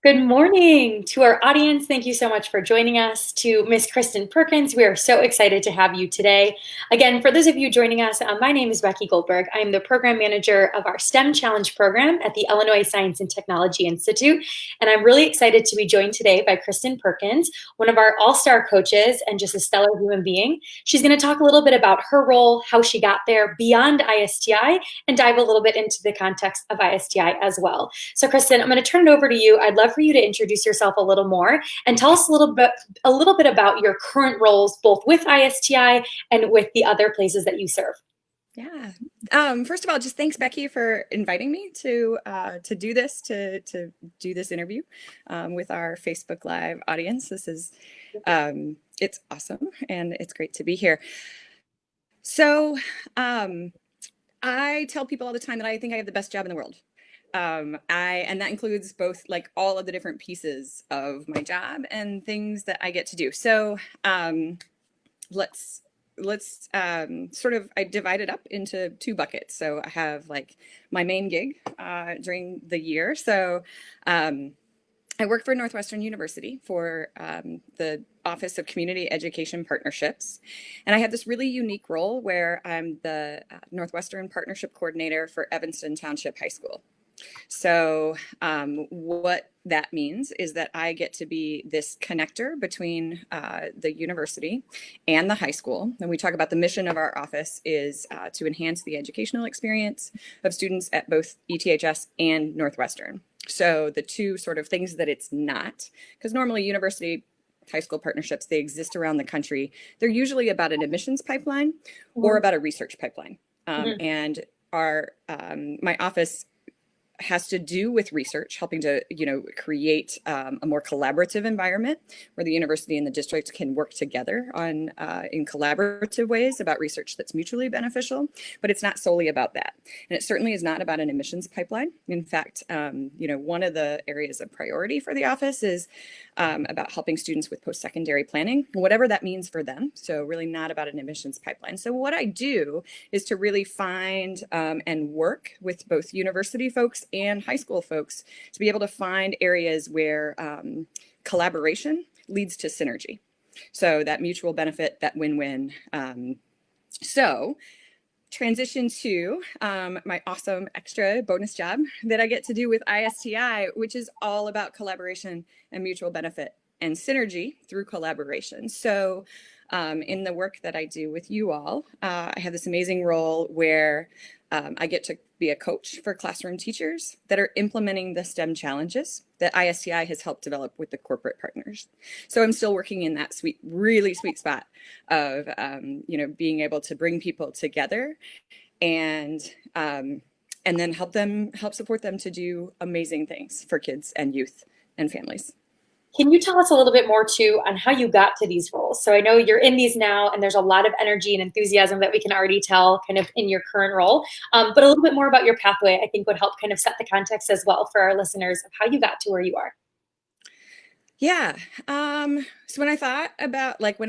Good morning to our audience. Thank you so much for joining us. To Miss Kristen Perkins, we are so excited to have you today. Again, for those of you joining us, my name is Becky Goldberg. I am the program manager of our STEM Challenge program at the Illinois Science and Technology Institute. And I'm really excited to be joined today by Kristen Perkins, one of our all-star coaches and just a stellar human being. She's going to talk a little bit about her role, how she got there beyond ISTI, and dive a little bit into the context of ISTI as well. So Kristen, I'm going to turn it over to you. I'd love for you to introduce yourself a little more and tell us a little bit about your current roles, both with ISTI and with the other places that you serve. Yeah. First of all, just thanks, Becky, for inviting me to do this interview with our Facebook Live audience. This is it's awesome, and it's great to be here. So I tell people all the time that I think I have the best job in the world. And that includes both like all of the different pieces of my job and things that I get to do. So let's I divide it up into two buckets. So I have like my main gig during the year. So I work for Northwestern University for the Office of Community Education Partnerships. And I have this really unique role where I'm the Northwestern Partnership Coordinator for Evanston Township High School. So what that means is that I get to be this connector between the university and the high school. And we talk about the mission of our office is to enhance the educational experience of students at both ETHS and Northwestern. So the two sort of things that it's not, because normally university high school partnerships, they exist around the country. They're usually about an admissions pipeline or about a research pipeline. And my office has to do with research, helping to, create a more collaborative environment where the university and the district can work together on in collaborative ways about research that's mutually beneficial. But it's not solely about that. And it certainly is not about an admissions pipeline. In fact, one of the areas of priority for the office is about helping students with post-secondary planning, whatever that means for them. So really not about an admissions pipeline. So what I do is to really find and work with both university folks and high school folks to be able to find areas where collaboration leads to synergy. So that mutual benefit, that win-win. So transition to my awesome extra bonus job that I get to do with ISTI, which is all about collaboration and mutual benefit and synergy through collaboration. So in the work that I do with you all, I have this amazing role where I get to be a coach for classroom teachers that are implementing the STEM challenges that ISTI has helped develop with the corporate partners. So I'm still working in that really sweet spot of, being able to bring people together and then help support them to do amazing things for kids and youth and families. Can you tell us a little bit more too on how you got to these roles? So I know you're in these now and there's a lot of energy and enthusiasm that we can already tell kind of in your current role, but a little bit more about your pathway I think would help kind of set the context as well for our listeners of how you got to where you are. Yeah. So when I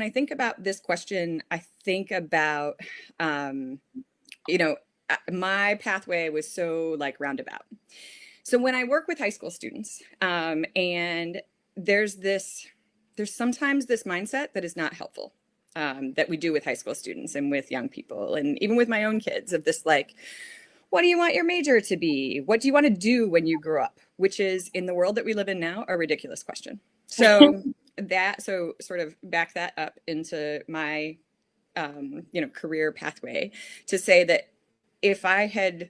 think about this question, I think about, my pathway was so like roundabout. So when I work with high school students, and there's sometimes this mindset that is not helpful, that we do with high school students and with young people, and even with my own kids, of this like, what do you want your major to be? What do you want to do when you grow up? Which is, in the world that we live in now, a ridiculous question. So sort of back that up into my, career pathway to say that if I had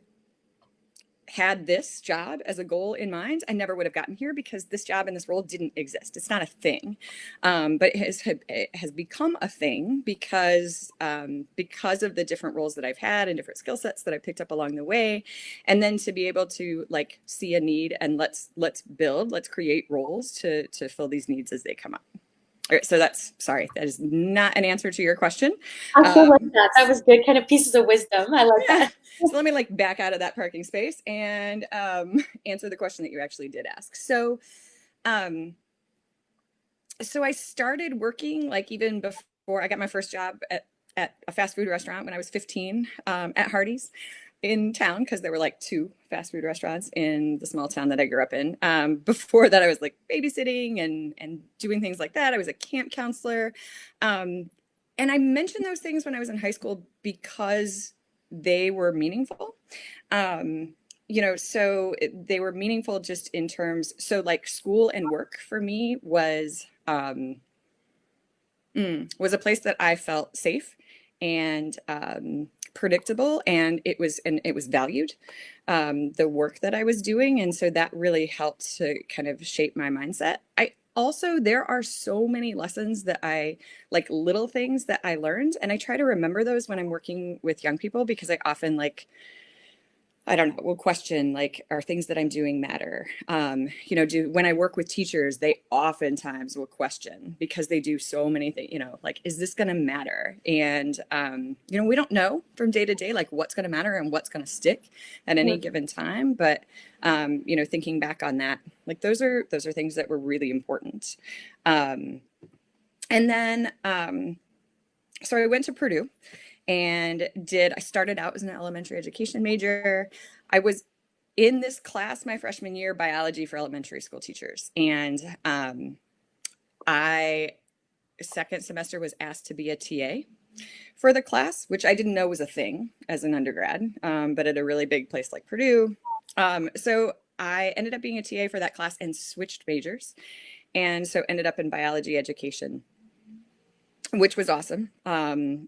this job as a goal in mind, I never would have gotten here, because this job and this role didn't exist. It's not a thing, but it has become a thing because of the different roles that I've had and different skill sets that I picked up along the way, and then to be able to like see a need and let's create roles to fill these needs as they come up. All right, so that is not an answer to your question. I feel like that. That was good, kind of pieces of wisdom. I like that. So let me like back out of that parking space and answer the question that you actually did ask. So, so I started working like even before I got my first job at a fast food restaurant when I was 15 at Hardee's. in town because there were like 2 fast food restaurants in the small town that I grew up in. Before that, I was like babysitting and doing things like that. I was a camp counselor. And I mentioned those things when I was in high school because they were meaningful. They were meaningful just in terms, so like school and work for me was a place that I felt safe and predictable, and it was valued, the work that I was doing, and so that really helped to kind of shape my mindset. I also, there are so many lessons that I like, little things that I learned, and I try to remember those when I'm working with young people, because I often like, I don't know, will question like, are things that I'm doing matter? When I work with teachers, they oftentimes will question because they do so many things, like, is this going to matter? And, we don't know from day to day, like what's going to matter and what's going to stick at any given time. But, thinking back on that, like those are things that were really important. And then, so I went to Purdue. I started out as an elementary education major. I was in this class my freshman year, biology for elementary school teachers. And second semester was asked to be a TA for the class, which I didn't know was a thing as an undergrad, but at a really big place like Purdue. So I ended up being a TA for that class and switched majors. And so ended up in biology education, which was awesome. I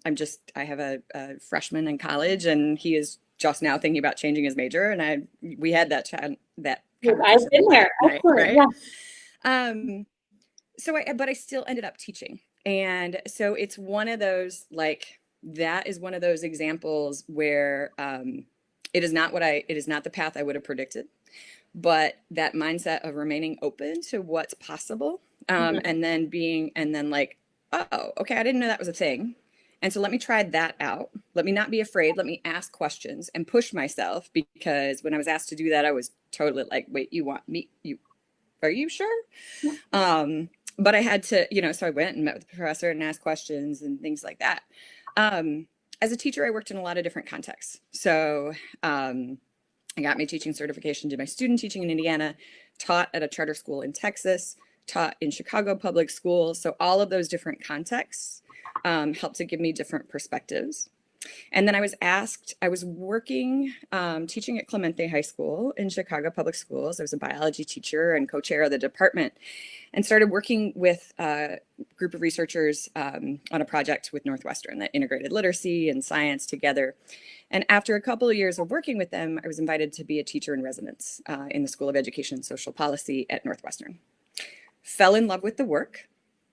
have a freshman in college, and he is just now thinking about changing his major. And we had that chat, that I've been there. Right? Yeah. But I still ended up teaching. And so it's one of those, like, that is one of those examples where it is not the path I would have predicted, but that mindset of remaining open to what's possible. And then like, oh, okay, I didn't know that was a thing. And so let me try that out. Let me not be afraid. Let me ask questions and push myself, because when I was asked to do that, I was totally like, wait, you want me? Are you sure? But I had to, so I went and met with the professor and asked questions and things like that. As a teacher, I worked in a lot of different contexts. So I got my teaching certification, did my student teaching in Indiana, taught at a charter school in Texas, taught in Chicago public schools. So all of those different contexts helped to give me different perspectives. And then I was working, teaching at Clemente High School in Chicago public schools. I was a biology teacher and co-chair of the department, and started working with a group of researchers on a project with Northwestern that integrated literacy and science together. And after a couple of years of working with them, I was invited to be a teacher in residence in the School of Education and Social Policy at Northwestern. Fell in love with the work,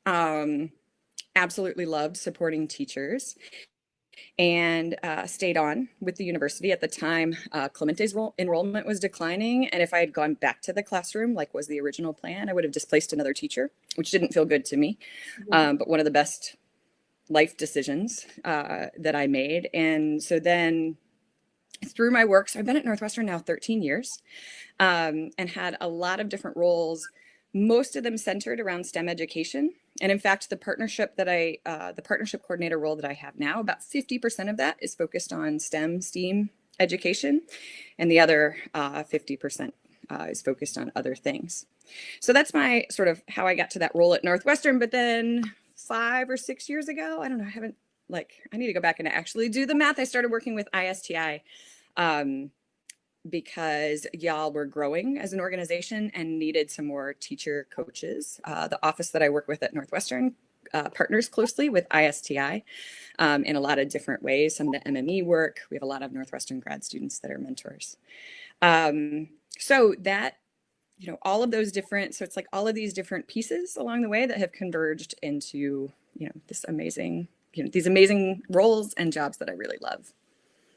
absolutely loved supporting teachers, and stayed on with the university. At the time, Clemente's enrollment was declining, and if I had gone back to the classroom, like was the original plan, I would have displaced another teacher, which didn't feel good to me, but one of the best life decisions that I made. And so then through my work, so I've been at Northwestern now 13 years, and had a lot of different roles, most of them centered around STEM education. And in fact, the partnership coordinator role that I have now, about 50% of that is focused on STEAM education, and the other 50% is focused on other things. So that's my sort of how I got to that role at Northwestern. But then 5 or 6 years ago, I don't know, I need to go back and actually do the math. I started working with ISTI because y'all were growing as an organization and needed some more teacher coaches. The office that I work with at Northwestern partners closely with ISTI in a lot of different ways. Some of the MME work, we have a lot of Northwestern grad students that are mentors. So that, all of those different, so it's like all of these different pieces along the way that have converged into, this amazing, these amazing roles and jobs that I really love.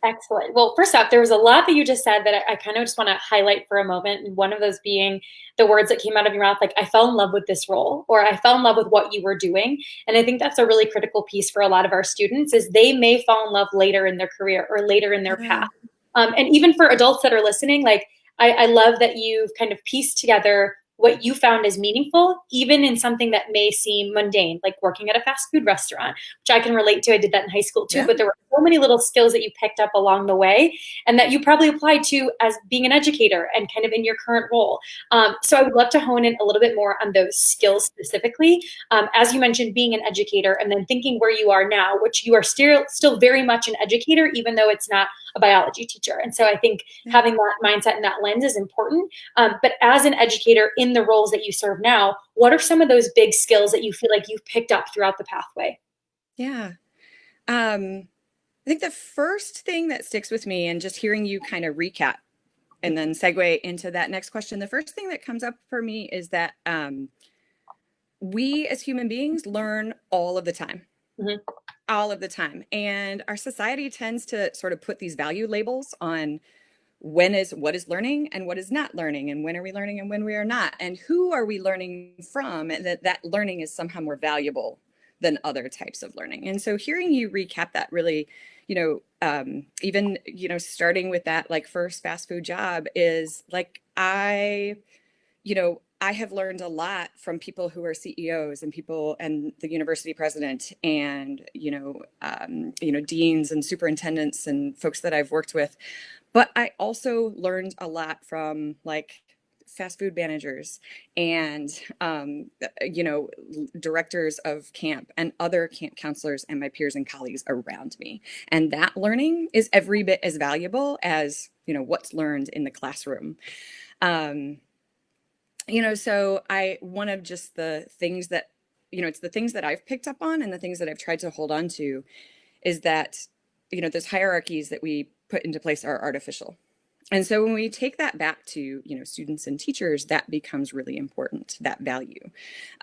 Excellent. Well, first off, there was a lot that you just said that I kind of just want to highlight for a moment. And one of those being the words that came out of your mouth, like, I fell in love with this role, or I fell in love with what you were doing. And I think that's a really critical piece for a lot of our students, is they may fall in love later in their career or later in their path. And even for adults that are listening, like, I love that you've kind of pieced together what you found as meaningful, even in something that may seem mundane, like working at a fast food restaurant, which I can relate to. I did that in high school too, Yeah. but there were so many little skills that you picked up along the way and that you probably applied to as being an educator and kind of in your current role. So I would love to hone in a little bit more on those skills specifically. As you mentioned, being an educator and then thinking where you are now, which you are still very much an educator, even though it's not a biology teacher. And so I think having that mindset and that lens is important. But as an educator in the roles that you serve now, what are some of those big skills that you feel like you've picked up throughout the pathway? Yeah. I think the first thing that sticks with me, and just hearing you kind of recap and then segue into that next question, the first thing that comes up for me is that we as human beings learn all of the time. Mm-hmm. All of the time. And our society tends to sort of put these value labels on what is learning and what is not learning, and when are we learning and when we are not, and who are we learning from, and that learning is somehow more valuable than other types of learning. And so hearing you recap that really, even, starting with that, like, first fast food job is like, I have learned a lot from people who are CEOs and people and the university president and, deans and superintendents and folks that I've worked with. But I also learned a lot from, like, fast food managers and, directors of camp and other camp counselors and my peers and colleagues around me. And that learning is every bit as valuable as, what's learned in the classroom. So one of just the things that, it's the things that I've picked up on and the things that I've tried to hold on to is that, those hierarchies that we put into place are artificial. And so when we take that back to, students and teachers, that becomes really important, that value,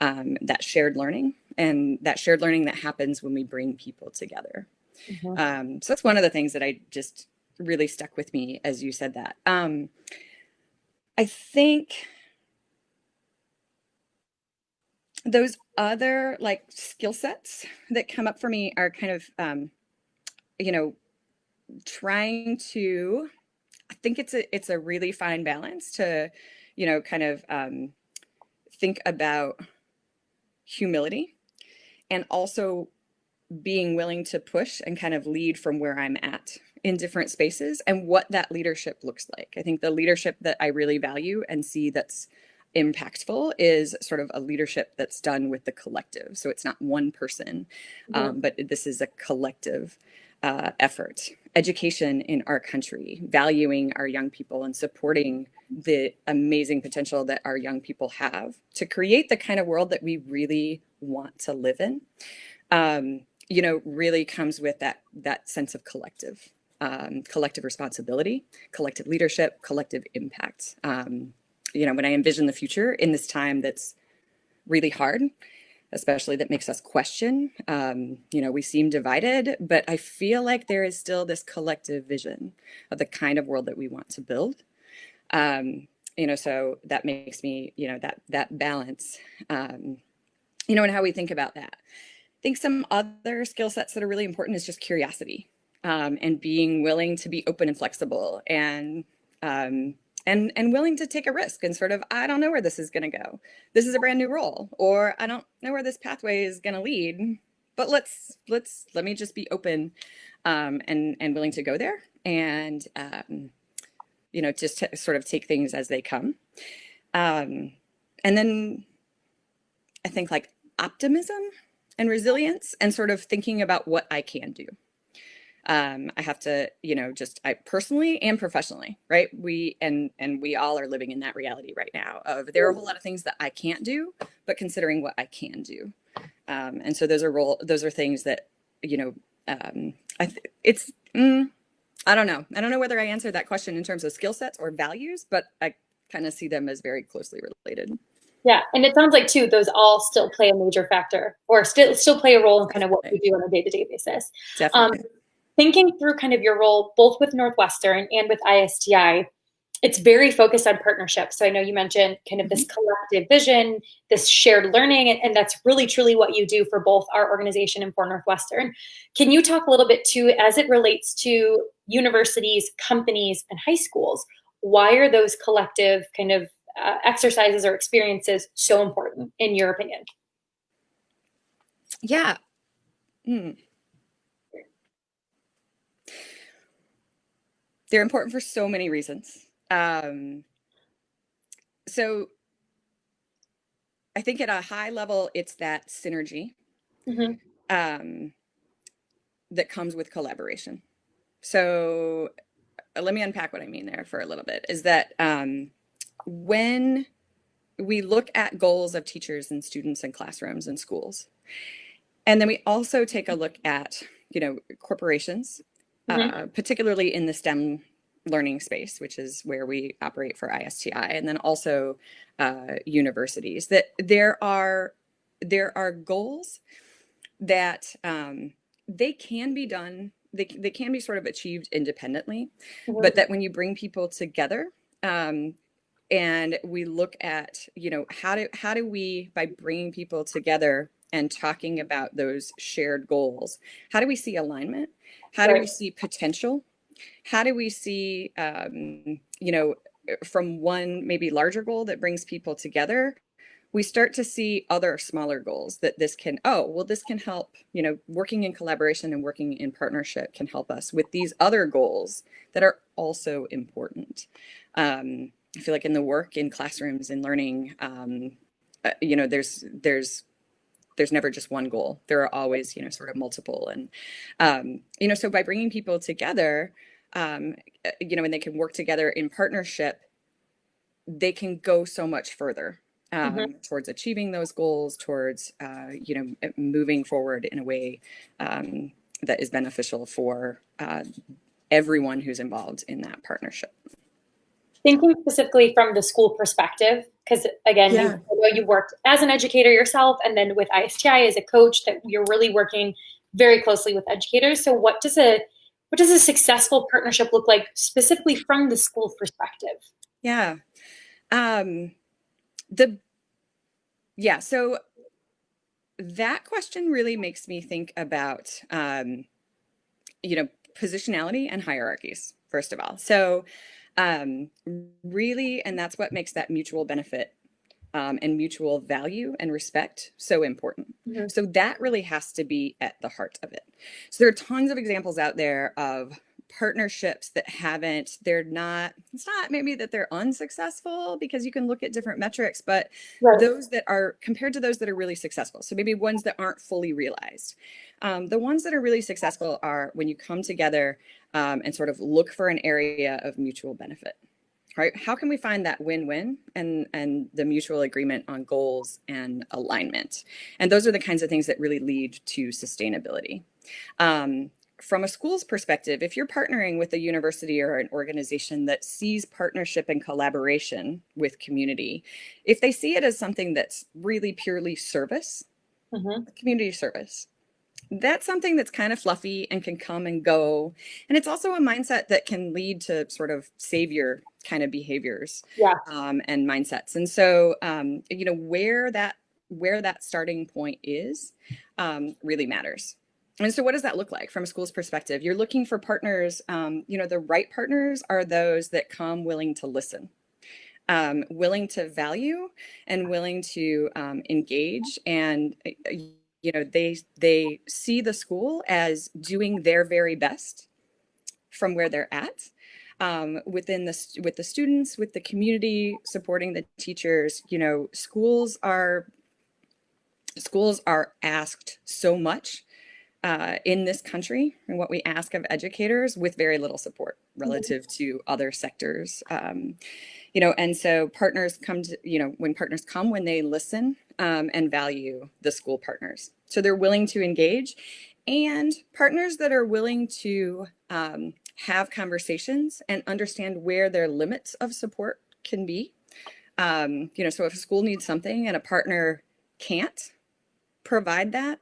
that shared learning, and that shared learning that happens when we bring people together. Mm-hmm. So that's one of the things that I just really stuck with me as you said that. I think those other, like, skill sets that come up for me are kind of, trying to, I think it's a really fine balance to, kind of think about humility and also being willing to push and kind of lead from where I'm at in different spaces and what that leadership looks like. I think the leadership that I really value and see that's impactful is sort of a leadership that's done with the collective. So it's not one person, but this is a collective effort. Education in our country, valuing our young people and supporting the amazing potential that our young people have to create the kind of world that we really want to live in, really comes with that sense of collective responsibility, collective leadership, collective impact. When I envision the future in this time that's really hard, especially that makes us question, we seem divided, but I feel like there is still this collective vision of the kind of world that we want to build. So that makes me, that balance, and how we think about that. I think some other skill sets that are really important is just curiosity, and being willing to be open and flexible and willing to take a risk and sort of, I don't know where this is going to go. This is a brand new role, or I don't know where this pathway is going to lead, but let me just be open, and willing to go there and, just to sort of take things as they come. And then I think, like, optimism and resilience and sort of thinking about what I can do. I have to, I personally and professionally, right? We all are living in that reality right now of there are a whole lot of things that I can't do, but considering what I can do. And so those are things that, I don't know. I don't know whether I answered that question in terms of skill sets or values, but I kind of see them as very closely related. Yeah, and it sounds like too, those all still play a major factor or still play a role in kind of what we do on a day-to-day basis. Definitely. Thinking through kind of your role, both with Northwestern and with ISTI, it's very focused on partnership. So I know you mentioned kind of this collective vision, this shared learning, and that's really truly what you do for both our organization and for Northwestern. Can you talk a little bit too, as it relates to universities, companies, and high schools? Why are those collective kind of exercises or experiences so important in your opinion? Yeah. Mm. They're important for so many reasons. So I think at a high level, it's that synergy Mm-hmm. um, that comes with collaboration. So let me unpack what I mean there for a little bit. Is that when we look at goals of teachers and students in classrooms and schools, and then we also take a look at, corporations, Mm-hmm. particularly in the STEM learning space, which is where we operate for ISTI, and then also universities. That there are goals that they can be done. They can be sort of achieved independently, but that when you bring people together, um, and we look at, how do we, by bringing people together and talking about those shared goals, how do we see alignment? How do we Right. see potential? How do we see, from one maybe larger goal that brings people together, we start to see other smaller goals that this can help, working in collaboration and working in partnership can help us with these other goals that are also important. I feel like in the work in classrooms and learning, there's never just one goal. There are always, sort of multiple. And, so by bringing people together, and they can work together in partnership, they can go so much further Mm-hmm. towards achieving those goals, towards, moving forward in a way that is beneficial for everyone who's involved in that partnership. Thinking specifically from the school perspective, because again, Yeah. I know you worked as an educator yourself, and then with ISTI as a coach, that you're really working very closely with educators. So, what does a successful partnership look like specifically from the school perspective? Yeah. Um, the yeah. So that question really makes me think about, positionality and hierarchies, first of all. So, um, really, and that's what makes that mutual benefit and mutual value and respect so important. Mm-hmm. So that really has to be at the heart of it. So there are tons of examples out there of partnerships that it's not maybe that they're unsuccessful, because you can look at different metrics, but Right. those that are compared to those that are really successful. So maybe ones that aren't fully realized. The ones that are really successful are when you come together and sort of look for an area of mutual benefit. Right? How can we find that win-win and the mutual agreement on goals and alignment? And those are the kinds of things that really lead to sustainability. From a school's perspective, if you're partnering with a university or an organization that sees partnership and collaboration with community, if they see it as something that's really purely service, Mm-hmm. community service, that's something that's kind of fluffy and can come and go. And it's also a mindset that can lead to sort of savior kind of behaviors Yeah. and mindsets. And so, where that starting point is really matters. And so what does that look like from a school's perspective? You're looking for partners. The right partners are those that come willing to listen, willing to value, and willing to engage. And they see the school as doing their very best from where they're at, with the students, with the community, supporting the teachers. Schools are asked so much in this country, and what we ask of educators, with very little support relative to other sectors. And so partners come to, when partners come, when they listen and value the school partners. So they're willing to engage, and partners that are willing to have conversations and understand where their limits of support can be. So if a school needs something and a partner can't provide that,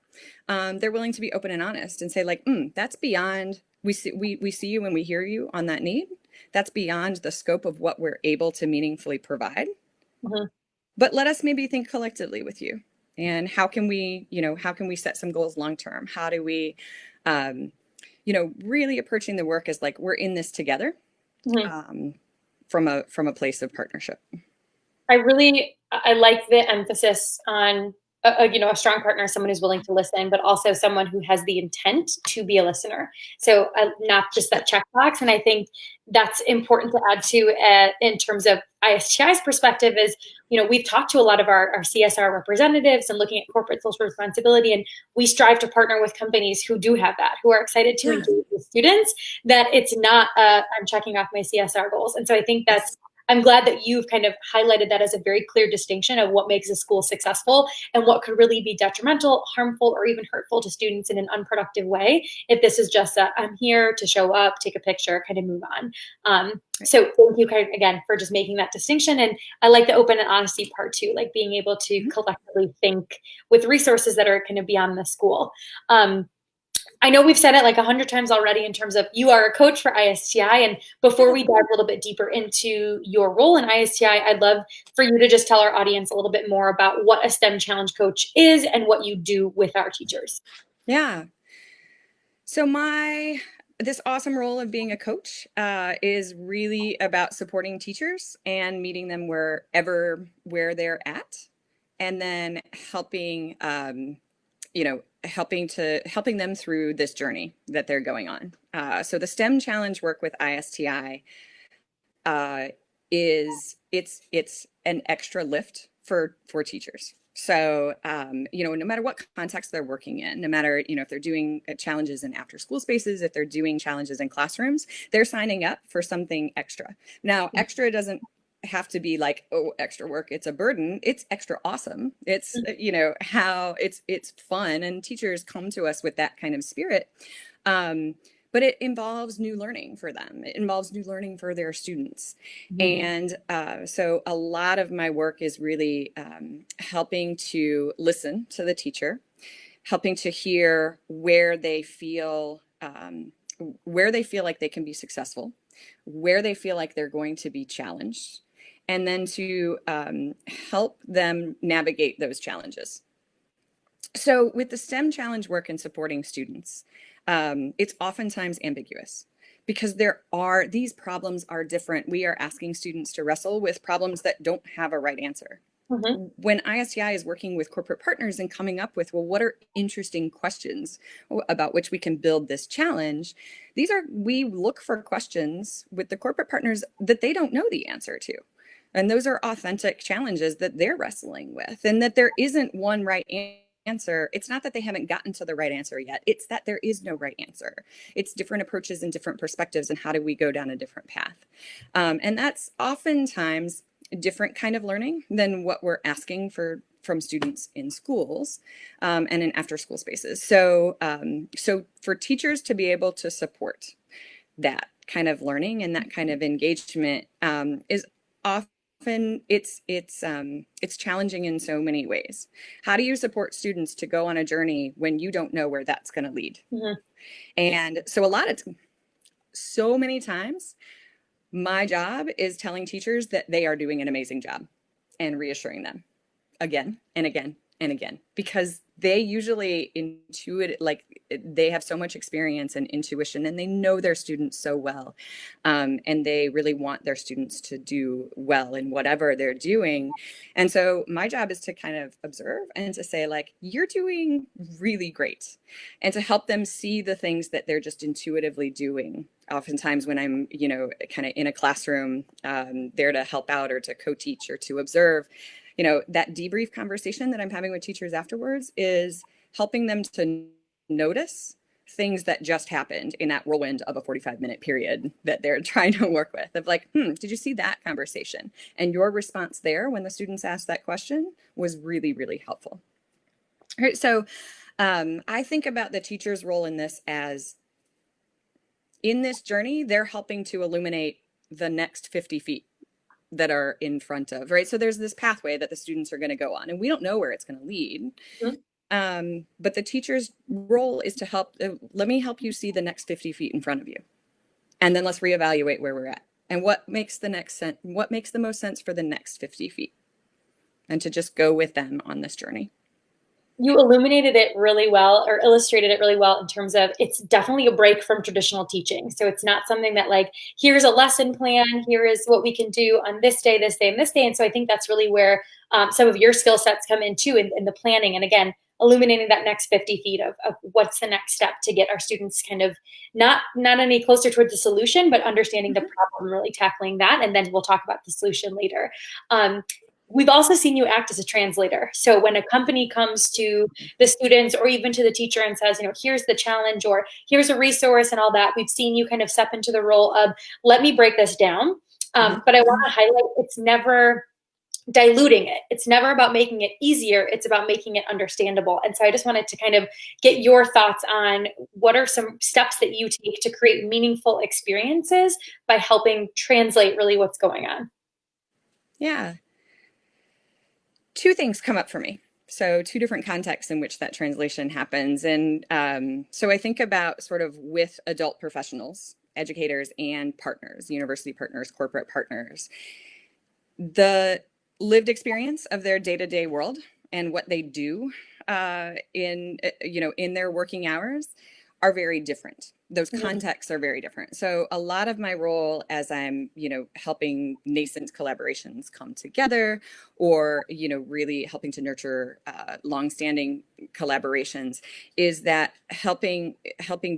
they're willing to be open and honest and say, like, that's beyond, we see you and we hear you on that need. That's beyond the scope of what we're able to meaningfully provide. Mm-hmm. But let us maybe think collectively with you. And how can we set some goals long term? How do we, really approaching the work as like, we're in this together, Mm-hmm. from a place of partnership. I like the emphasis on a strong partner, someone who's willing to listen, but also someone who has the intent to be a listener. So not just that checkbox. And I think that's important to add to in terms of ISTI's perspective is, we've talked to a lot of our CSR representatives and looking at corporate social responsibility, and we strive to partner with companies who do have that, who are excited to engage with students, that it's not I'm checking off my CSR goals. And so I think I'm glad that you've kind of highlighted that as a very clear distinction of what makes a school successful and what could really be detrimental, harmful, or even hurtful to students in an unproductive way if this is just I'm here to show up, take a picture, kind of move on. So thank you again for just making that distinction. And I like the open and honesty part too, like being able to collectively think with resources that are kind of beyond the school. I know we've said it like 100 times already in terms of you are a coach for ISTI. And before we dive a little bit deeper into your role in ISTI, I'd love for you to just tell our audience a little bit more about what a STEM challenge coach is and what you do with our teachers. Yeah. So this awesome role of being a coach is really about supporting teachers and meeting them where they're at, and then helping helping them through this journey that they're going on. So the STEM challenge work with ISTI it's an extra lift for teachers. So, no matter what context they're working in, no matter, if they're doing challenges in after school spaces, if they're doing challenges in classrooms, they're signing up for something extra. Now, extra doesn't have to be like, oh, extra work, it's a burden. It's extra awesome. It's, how it's fun, and teachers come to us with that kind of spirit. But it involves new learning for them. It involves new learning for their students. And so a lot of my work is really helping to listen to the teacher, helping to hear where they feel like they can be successful, where they feel like they're going to be challenged, and then to help them navigate those challenges. So with the STEM challenge work and supporting students, it's oftentimes ambiguous because these problems are different. We are asking students to wrestle with problems that don't have a right answer. When ISTI is working with corporate partners and coming up with, well, what are interesting questions about which we can build this challenge? We look for questions with the corporate partners that they don't know the answer to. And those are authentic challenges that they're wrestling with, and that there isn't one right answer. It's not that they haven't gotten to the right answer yet. It's that there is no right answer. It's different approaches and different perspectives, and how do we go down a different path? And that's oftentimes a different kind of learning than what we're asking from students in schools and in after school spaces. So for teachers to be able to support that kind of learning and that kind of engagement is often it's challenging in so many ways. How do you support students to go on a journey when you don't know where that's going to lead? And so many times, my job is telling teachers that they are doing an amazing job and reassuring them again and again and again, because they usually they have so much experience and intuition, and they know their students so well. And they really want their students to do well in whatever they're doing. And so my job is to kind of observe and to say, like, you're doing really great, and to help them see the things that they're just intuitively doing. Oftentimes when I'm, kind of in a classroom, there to help out or to co-teach or to observe, that debrief conversation that I'm having with teachers afterwards is helping them to notice things that just happened in that whirlwind of a 45-minute period that they're trying to work with, of like, did you see that conversation? And your response there when the students asked that question was really, really helpful. All right, so I think about the teacher's role in this as, in this journey, they're helping to illuminate the next 50 feet that are in front of, right? So there's this pathway that the students are going to go on, and we don't know where it's going to lead. But the teacher's role is to let me help you see the next 50 feet in front of you. And then let's reevaluate where we're at and what makes the most sense for the next 50 feet, and to just go with them on this journey. You illuminated it really well or illustrated it really well in terms of it's definitely a break from traditional teaching. So it's not something that like, here's a lesson plan, here is what we can do on this day, this day, and this day. And so I think that's really where some of your skill sets come in too in the planning. And again, illuminating that next 50 feet of what's the next step to get our students kind of not any closer towards the solution, but understanding the problem, really tackling that. And then we'll talk about the solution later. We've also seen you act as a translator. So when a company comes to the students or even to the teacher and says, here's the challenge or here's a resource and all that, we've seen you kind of step into the role of, let me break this down. But I want to highlight, it's never diluting it. It's never about making it easier. It's about making it understandable. And so I just wanted to kind of get your thoughts on what are some steps that you take to create meaningful experiences by helping translate really what's going on. Yeah. Two things come up for me. So two different contexts in which that translation happens. And so I think about sort of with adult professionals, educators and partners, university partners, corporate partners, the lived experience of their day-to-day world and what they do in their working hours are very different. Those contexts are very different. So a lot of my role as I'm, helping nascent collaborations come together or, really helping to nurture longstanding collaborations is that helping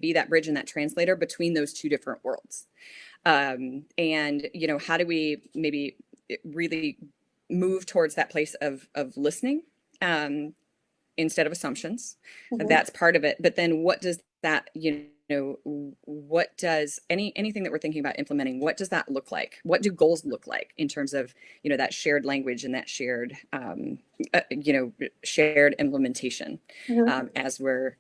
be that bridge and that translator between those two different worlds. And, how do we maybe really move towards that place of listening instead of assumptions? That's part of it. But then what does that, what does anything that we're thinking about implementing, what does that look like? What do goals look like in terms of, that shared language and that shared, shared implementation as we're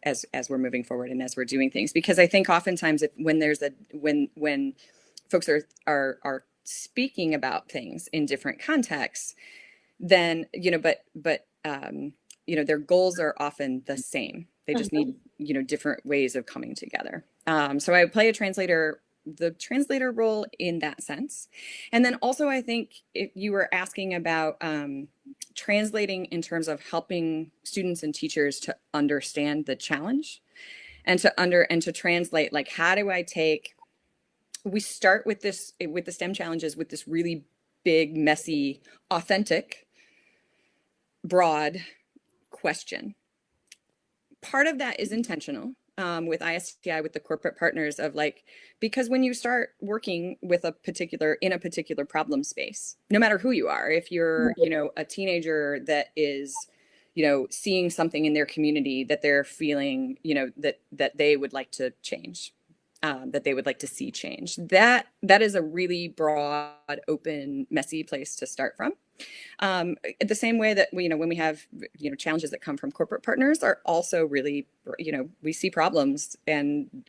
moving forward and as we're doing things? Because I think oftentimes when folks are speaking about things in different contexts, then, their goals are often the same. They just need, different ways of coming together. So I play the translator role in that sense. And then also, I think if you were asking about translating in terms of helping students and teachers to understand the challenge and to translate, like, how do I we start with the STEM challenges with this really big, messy, authentic, broad question. Part of that is intentional with ISTI, with the corporate partners of because when you start working with in a particular problem space, no matter who you are, if you're, a teenager that is, seeing something in their community that they're feeling, that they would like to change, that they would like to see change, that is a really broad, open, messy place to start from. The same way that when we have challenges that come from corporate partners are also really we see problems and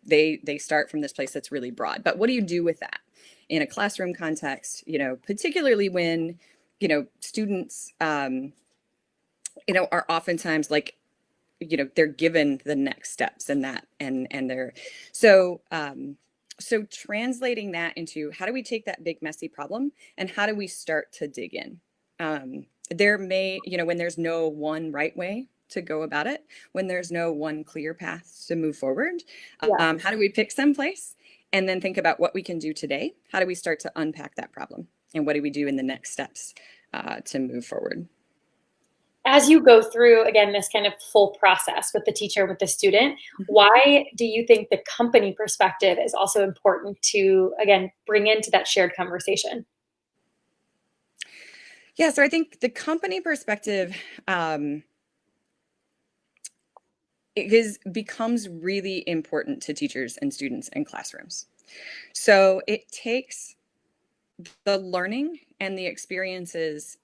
they start from this place that's really broad. But what do you do with that in a classroom context? Particularly when students are oftentimes they're given the next steps and they're so translating that into how do we take that big messy problem and how do we start to dig in? There may, when there's no one right way to go about it, when there's no one clear path to move forward, how do we pick someplace and then think about what we can do today? How do we start to unpack that problem? And what do we do in the next steps to move forward? As you go through, again, this kind of full process with the teacher, with the student, why do you think the company perspective is also important to, again, bring into that shared conversation? Yeah, so I think the company perspective becomes really important to teachers and students in classrooms. So it takes the learning and the experiences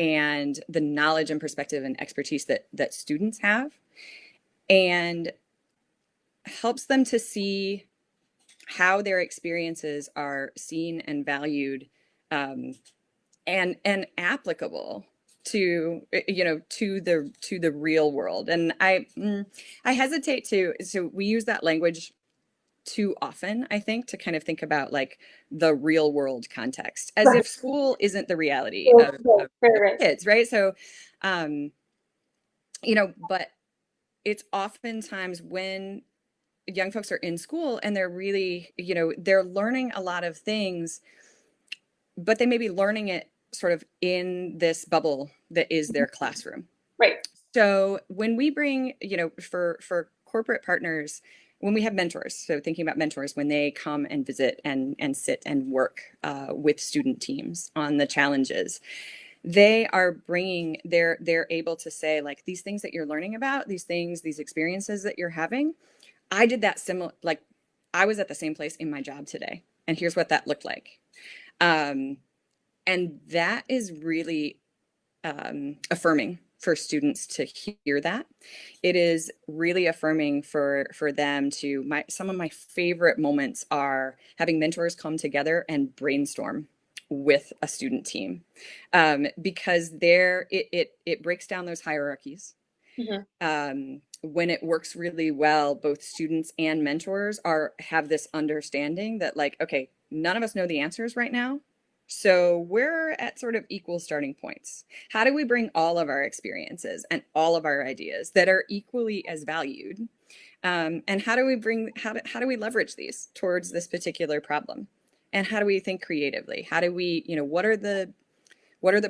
and the knowledge and perspective and expertise that students have and helps them to see how their experiences are seen and valued and applicable to the real world. And I hesitate so we use that language too often, I think, to kind of think about the real world context as if school isn't the reality of kids, right? So but it's oftentimes when young folks are in school and they're really, they're learning a lot of things, but they may be learning it sort of in this bubble that is their classroom. Right. So when we bring, for corporate partners, when we have mentors, so thinking about mentors, when they come and visit and sit and work with student teams on the challenges, they are bringing, they're able to say, like, these things that you're learning about, these things, these experiences that you're having, I did that similar, like, I was at the same place in my job today, and here's what that looked like. And that is really affirming for students to hear that. It is really affirming for them to, some of my favorite moments are having mentors come together and brainstorm with a student team, because it breaks down those hierarchies. When it works really well, both students and mentors have this understanding that, like, okay, none of us know the answers right now, so we're at sort of equal starting points. How do we bring all of our experiences and all of our ideas that are equally as valued? And how do we leverage these towards this particular problem? And how do we think creatively? How do we, what are the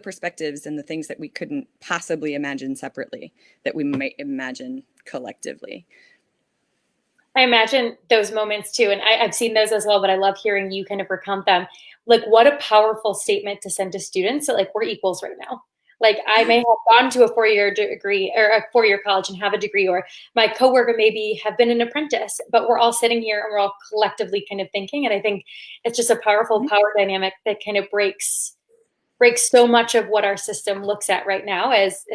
perspectives and the things that we couldn't possibly imagine separately that we might imagine collectively? I imagine those moments too, and I've seen those as well, but I love hearing you kind of recount them. Like, what a powerful statement to send to students that, like, we're equals right now. Like, I may have gone to a 4-year degree or a 4-year college and have a degree, or my coworker maybe have been an apprentice, but we're all sitting here and we're all collectively kind of thinking. And I think it's just a powerful power dynamic that kind of breaks so much of what our system looks at right now as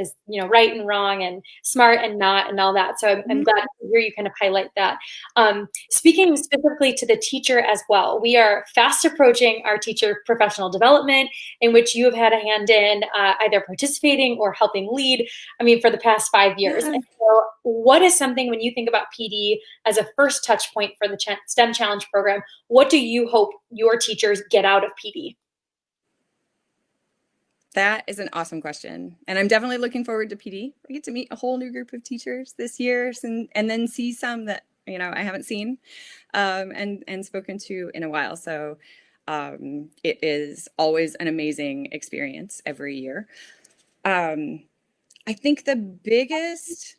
right and wrong and smart and not and all that. So I'm glad to hear you kind of highlight that. Speaking specifically to the teacher as well, we are fast approaching our teacher professional development, in which you have had a hand in either participating or helping lead, for the past 5 years. And so what is something, when you think about PD as a first touch point for the STEM Challenge program, what do you hope your teachers get out of PD? That is an awesome question. And I'm definitely looking forward to PD. I get to meet a whole new group of teachers this year, and then see some that, I haven't seen and spoken to in a while. So it is always an amazing experience every year. I think the biggest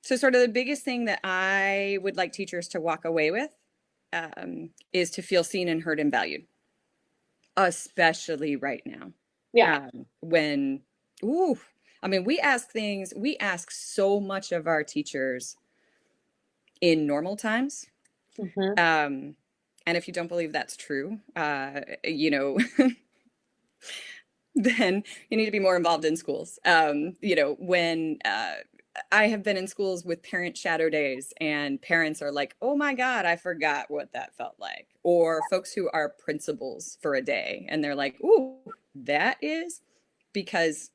thing that I would like teachers to walk away with is to feel seen and heard and valued, especially right now. Yeah. We ask so much of our teachers in normal times. And if you don't believe that's true, then you need to be more involved in schools. When I have been in schools with parent shadow days, and parents are like, oh my God, I forgot what that felt like. Or folks who are principals for a day, and they're like, ooh, that is, because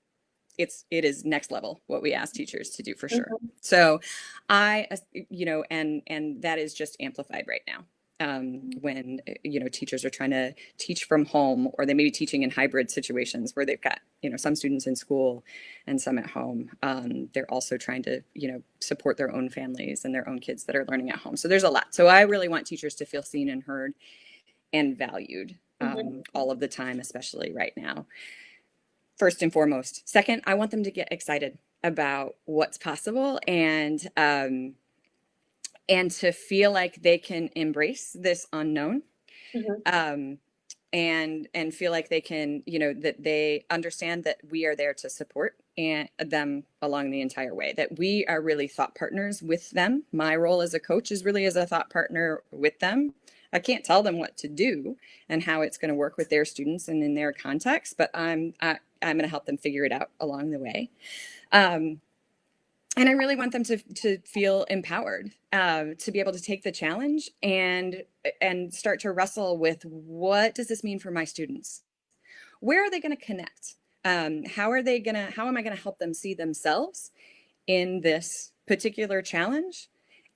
it is next level what we ask teachers to do, for sure. So and that is just amplified right now. When teachers are trying to teach from home, or they may be teaching in hybrid situations where they've got some students in school and some at home. They're also trying to support their own families and their own kids that are learning at home. So there's a lot. So I really want teachers to feel seen and heard and valued all of the time, especially right now, first and foremost. Second, I want them to get excited about what's possible, and to feel like they can embrace this unknown, and feel like they can, that they understand that we are there to support them along the entire way, that we are really thought partners with them. My role as a coach is really as a thought partner with them. I can't tell them what to do and how it's going to work with their students and in their context, but I'm going to help them figure it out along the way. And I really want them to feel empowered, to be able to take the challenge and start to wrestle with, what does this mean for my students? Where are they going to connect? How am I going to help them see themselves in this particular challenge,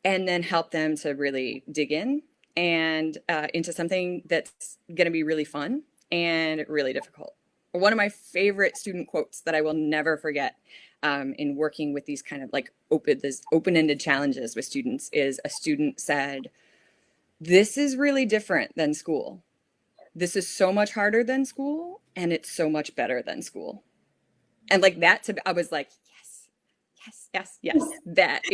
and then help them to really dig in and into something that's going to be really fun and really difficult. one of my favorite student quotes that I will never forget in working with these kind of like open-ended challenges with students is a student said, "This is really different than school. This is so much harder than school, and it's so much better than school." And like that, I was like, yes, yes, yes, yes. That's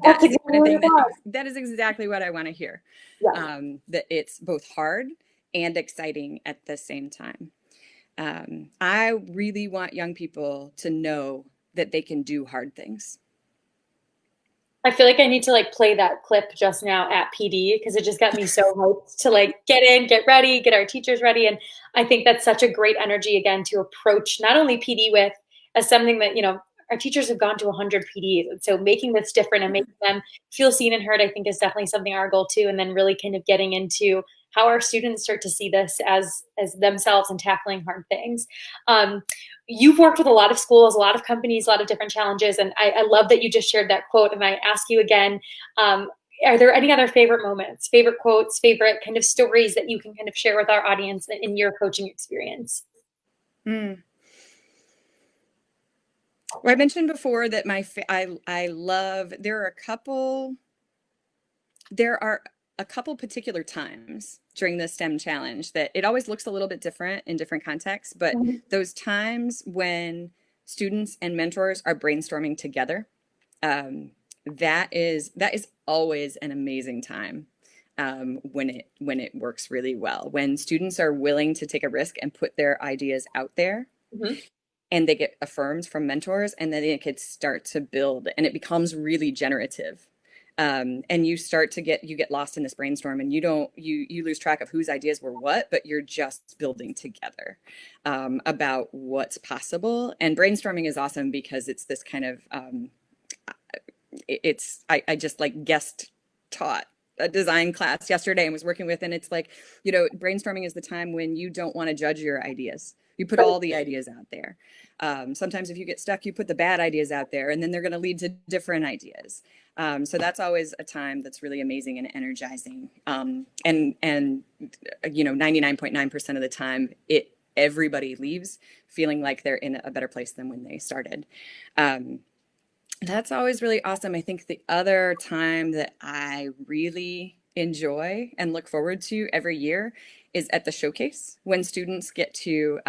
That's the exactly kind of what thing it was. that is exactly what I want to hear. Yeah. That it's both hard and exciting at the same time. I really want young people to know that they can do hard things. I feel like I need to like play that clip just now at PD because it just got me so hyped to like get in, get ready, get our teachers ready. And I think that's such a great energy again to approach not only PD with as something that, our teachers have gone to 100 PDs. And so making this different and making them feel seen and heard, I think is definitely something our goal too. And then really kind of getting into how our students start to see this as themselves and tackling hard things. Um, you've worked with a lot of schools, a lot of companies, a lot of different challenges. And I love that you just shared that quote. And I ask you again, are there any other favorite moments, favorite quotes, favorite kind of stories that you can kind of share with our audience in your coaching experience? Mm. Well, I mentioned before that I love, there are a couple particular times during the STEM challenge that it always looks a little bit different in different contexts, but Mhm. those times when students and mentors are brainstorming together, that is always an amazing time. When it works really well, when students are willing to take a risk and put their ideas out there, Mhm. and they get affirmed from mentors, and then it could start to build and it becomes really generative. And you get lost in this brainstorm, and you lose track of whose ideas were what, but you're just building together about what's possible. And brainstorming is awesome because it's this kind of I just like guest taught a design class yesterday and was working with, and it's like, brainstorming is the time when you don't want to judge your ideas. You put all the ideas out there. Sometimes if you get stuck, you put the bad ideas out there, and then they're going to lead to different ideas. So that's always a time that's really amazing and energizing. And 99.9% of the time, everybody leaves feeling like they're in a better place than when they started. That's always really awesome. I think the other time that I really enjoy and look forward to every year is at the showcase when students get to,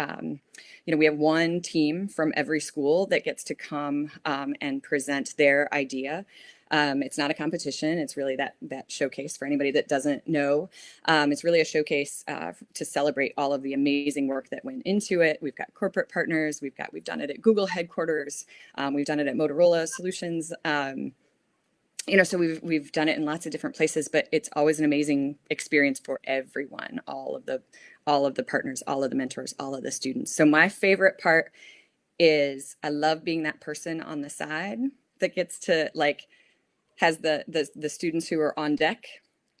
we have one team from every school that gets to come and present their idea. It's not a competition. It's really that showcase for anybody that doesn't know. It's really a showcase to celebrate all of the amazing work that went into it. We've got corporate partners. We've done it at Google headquarters. We've done it at Motorola Solutions. So we've done it in lots of different places, but it's always an amazing experience for everyone, all of the partners, all of the mentors, all of the students. So my favorite part is I love being that person on the side that gets to has the students who are on deck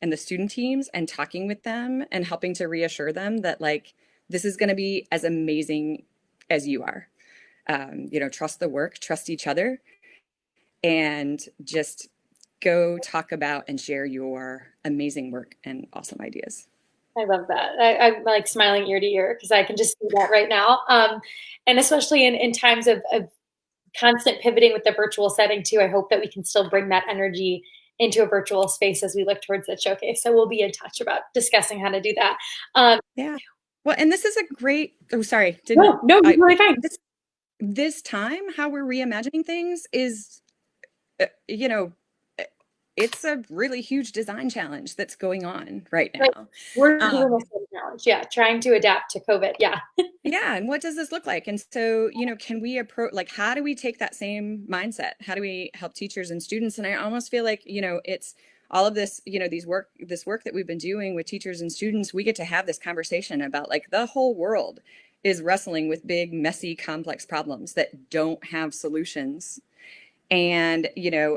and the student teams and talking with them and helping to reassure them that this is going to be as amazing as you are. Trust the work, trust each other, and just go talk about and share your amazing work and awesome ideas. I love that. I'm like smiling ear to ear because I can just see that right now. And especially in times of constant pivoting with the virtual setting too, I hope that we can still bring that energy into a virtual space as we look towards the showcase. So we'll be in touch about discussing how to do that. Yeah. Well, and this is a great, oh, sorry, No, you're really fine. This time, how we're reimagining things is, uh, you know, uh, it's a really huge design challenge that's going on right Right. now. We're doing Um, the same challenge. Yeah. Trying to adapt to COVID. Yeah. yeah, and what does this look like? And so, can we approach, how do we take that same mindset? How do we help teachers and students? And I almost feel like, it's all of this, this work that we've been doing with teachers and students, we get to have this conversation about the whole world is wrestling with big, messy, complex problems that don't have solutions. And,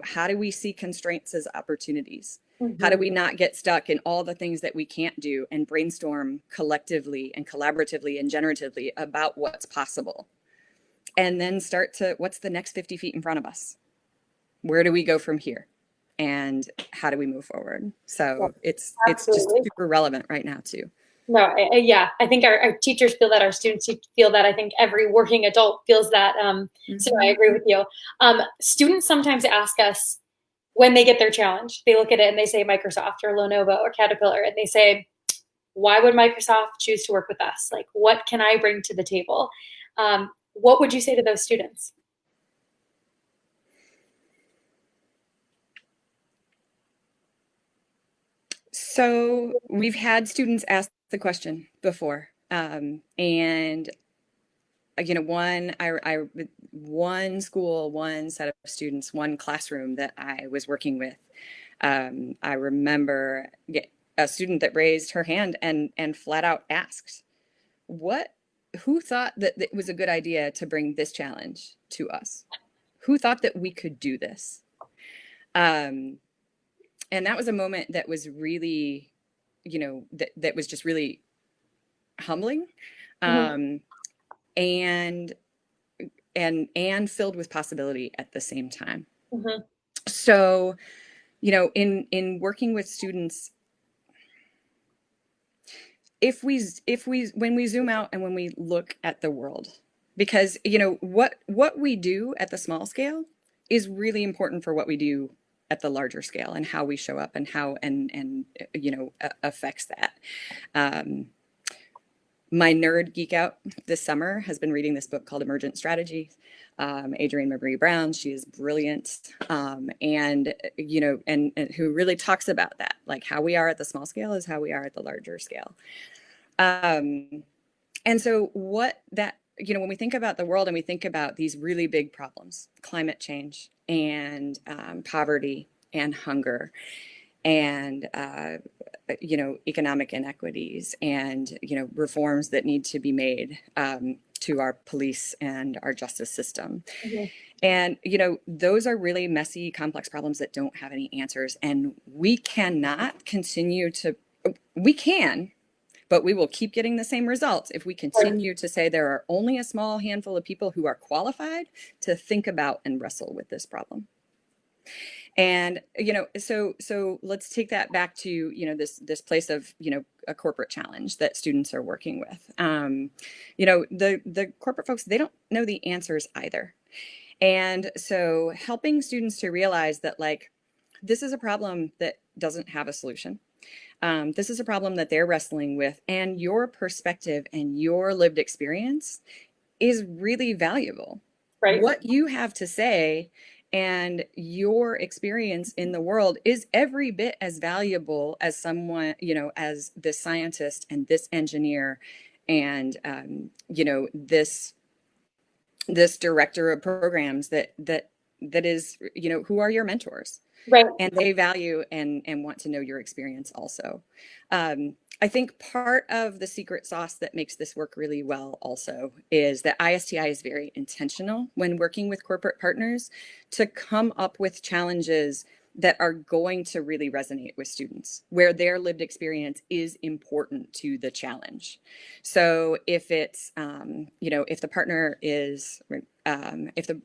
how do we see constraints as opportunities? How do Mhm. we not get stuck in all the things that we can't do and brainstorm collectively and collaboratively and generatively about what's possible? And then start to, what's the next 50 feet in front of us? Where do we go from here? And how do we move forward? Yeah, So it's just absolutely. super relevant right now too. No, yeah, I think our teachers feel that, our students feel that. I think every working adult feels that. So I Mhm. agree with you. Students sometimes ask us when they get their challenge, they look at it and they say Microsoft or Lenovo or Caterpillar, and they say, why would Microsoft choose to work with us? Like, what can I bring to the table? What would you say to those students? So we've had students ask the question before, and one school, one set of students, one classroom that I was working with. I remember a student that raised her hand and flat out asked, "What? Who thought that it was a good idea to bring this challenge to us? Who thought that we could do this?" Um, and that was a moment that was really, that was just really humbling, Mhm, um, and and filled with possibility at the same time. mhm, So, in working with students, if we when we zoom out and when we look at the world, because what we do at the small scale is really important for what we do at the larger scale, and how we show up, and how and affects that. Um, my nerd geek out this summer has been reading this book called Emergent Strategy. Adrienne Marguerite Brown, she is brilliant, and and who really talks about that, like how we are at the small scale is how we are at the larger scale. Um, and so what that when we think about the world and we think about these really big problems, climate change and poverty and hunger and economic inequities, and reforms that need to be made to our police and our justice system. mhm. And those are really messy, complex problems that don't have any answers, and we cannot continue to we can, but we will keep getting the same results if we Right, continue to say there are only a small handful of people who are qualified to think about and wrestle with this problem. And so let's take that back to this place of a corporate challenge that students are working with. The corporate folks, they don't know the answers either. And so helping students to realize that, like, this is a problem that doesn't have a solution. This is a problem that they're wrestling with, and your perspective and your lived experience is really valuable. right, What you have to say and your experience in the world is every bit as valuable as someone, as this scientist and this engineer and this director of programs that is, who are your mentors, right. and they value and want to know your experience also. I think part of the secret sauce that makes this work really well also is that ISTI is very intentional when working with corporate partners to come up with challenges that are going to really resonate with students, where their lived experience is important to the challenge. So if it's, if the partner is, if the,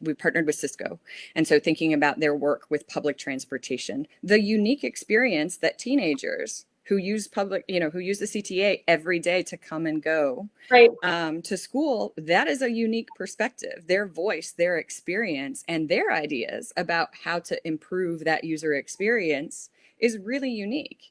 we partnered with Cisco, and so thinking about their work with public transportation, the unique experience that teenagers who use who use the CTA every day to come and go Right. to school, that is a unique perspective. Their voice, their experience, and their ideas about how to improve that user experience is really unique.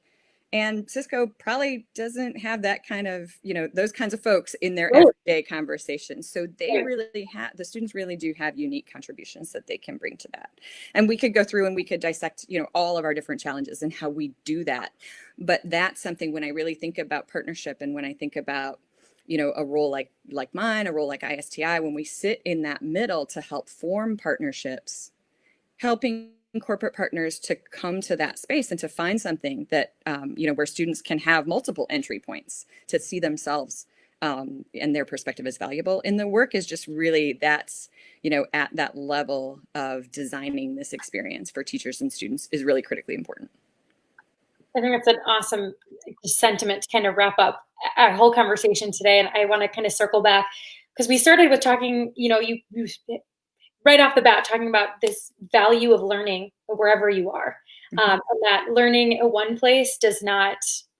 And Cisco probably doesn't have that kind of, those kinds of folks in their Right, everyday conversations. So they right. really have, the students really do have unique contributions that they can bring to that. And we could go through and we could dissect, all of our different challenges and how we do that. But that's something, when I really think about partnership, and when I think about, a role like mine, a role like ISTI, when we sit in that middle to help form partnerships, helping corporate partners to come to that space and to find something that where students can have multiple entry points to see themselves and their perspective as valuable in the work, is just really, that's at that level of designing this experience for teachers and students is really critically important. I think that's an awesome sentiment to kind of wrap up our whole conversation today. And I want to kind of circle back because we started with talking, you right off the bat talking about this value of learning wherever you are, Mm-hmm. and that learning at one place does not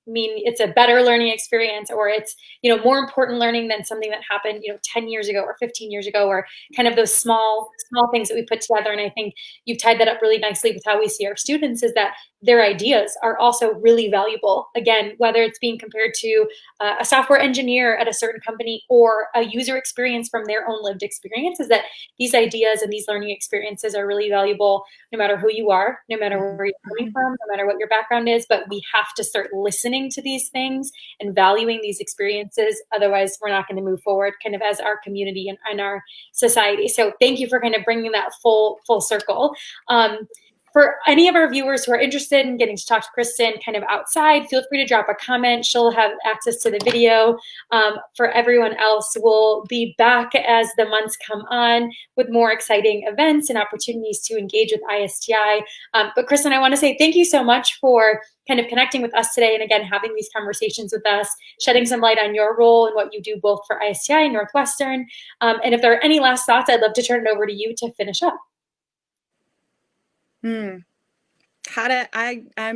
mean it's a better learning experience, or it's, more important learning than something that happened, 10 years ago or 15 years ago, or kind of those small things that we put together. And I think you've tied that up really nicely with how we see our students, is that their ideas are also really valuable. Again, whether it's being compared to a software engineer at a certain company, or a user experience from their own lived experience, is that these ideas and these learning experiences are really valuable, no matter who you are, no matter where you're coming from, no matter what your background is. But we have to start listening to these things and valuing these experiences. Otherwise, we're not going to move forward kind of as our community and our society. So thank you for kind of bringing that full circle. For any of our viewers who are interested in getting to talk to Kristen kind of outside, feel free to drop a comment. She'll have access to the video. For everyone else, we'll be back as the months come on with more exciting events and opportunities to engage with ISTI. But Kristen, I want to say thank you so much for kind of connecting with us today, and again, having these conversations with us, shedding some light on your role and what you do both for ISTI and Northwestern. And if there are any last thoughts, I'd love to turn it over to you to finish up. I'm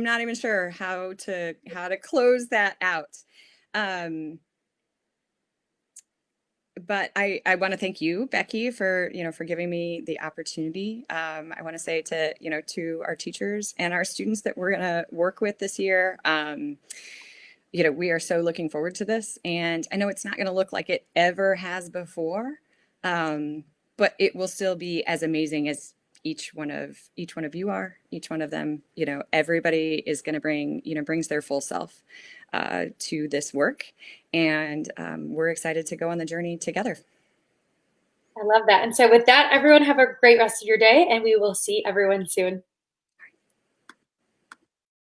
not even sure how to close that out. But I want to thank you, Becky, for giving me the opportunity. I want to say to our teachers and our students that we're going to work with this year, we are so looking forward to this, and I know it's not going to look like it ever has before, but it will still be as amazing as each one of you are. Each one of them, everybody is going to brings their full self to this work, and we're excited to go on the journey together. I love that. And so with that, everyone have a great rest of your day, and we will see everyone soon.